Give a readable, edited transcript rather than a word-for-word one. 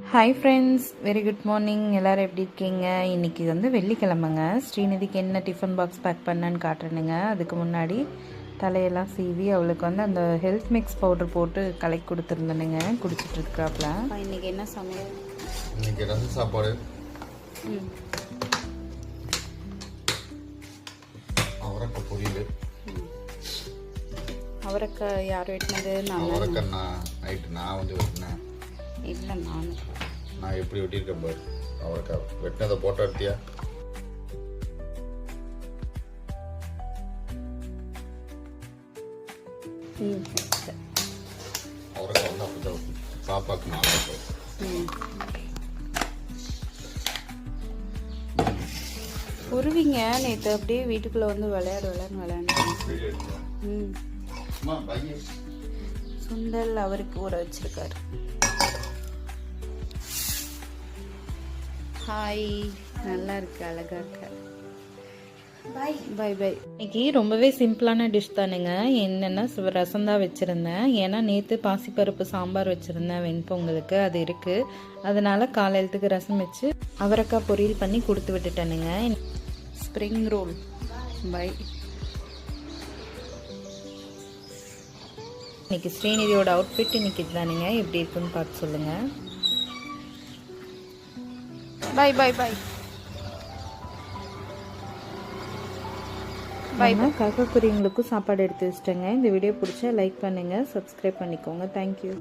Hi friends, very good morning. எல்லோரும் எப்படி இருக்கீங்க? இன்றைக்கி வந்து வெள்ளிக்கிழமைங்க. ஸ்ரீநிதிக்கு என்ன டிஃபன் பாக்ஸ் பேக் பண்ணேன்னு காட்டுறேனுங்க. அதுக்கு முன்னாடி தலையெல்லாம் சீவி அவளுக்கு வந்து அந்த ஹெல்த் மிக்ஸ் பவுடர் போட்டு கலக்கி கொடுத்துருந்தேனுங்க. குடிச்சிட்டு இருக்கிறாப்புல. இன்றைக்கி என்ன சமையல்? இன்றைக்கி ரசம் சாப்பாடு, அவரைக்காய் பொரியல். அவரைக்காய் யார் வெட்டினது? அவரைக்காய் நைட்டு நான் வந்து வெட்டினேன். இல்லை, நான் எப்படி வெட்டியிருக்கேன் பாரு. அவரைக்காய் வெட்டினதை போட்டோ எடுத்தியா? அவரைக்காய் வந்து அப்படிதான் பாப்பாக்கு நல்லா உருவிங்க. நேற்று அப்படியே வீட்டுக்குள்ளே வந்து விளையாண்டு சுண்டல் அவருக்கு ஊற வச்சிருக்காரு. ஹாய், நல்லா இருக்கு, அழகா இருக்கு. Bye bye. இன்னைக்கு ரொம்பவே சிம்பிளான டிஷ் தானுங்க. என்னென்னா ரசம் தான் வச்சுருந்தேன். ஏன்னா நேற்று பாசிப்பருப்பு சாம்பார் வச்சுருந்தேன் வெண்பொங்கலுக்கு, அது இருக்குது. அதனால் காலையிலத்துக்கு ரசம் வச்சு அவரைக்காய் பொரியல் பண்ணி கொடுத்து விட்டுட்டேனுங்க. Spring roll by. இன்னைக்கு ஸ்ரீநிதியோட அவுட்ஃபிட் இன்னைக்கு இதுதானுங்க. எப்படி இருக்குன்னு பார்த்து சொல்லுங்கள். Bye bye bye bye. காக்காக்குருவிங்களுக்கும் சாப்பாடு எடுத்து வச்சிட்டேங்க. இந்த வீடியோ பிடிச்சா லைக் பண்ணுங்கள், சப்ஸ்கிரைப் பண்ணிக்கோங்க. தேங்க்யூ.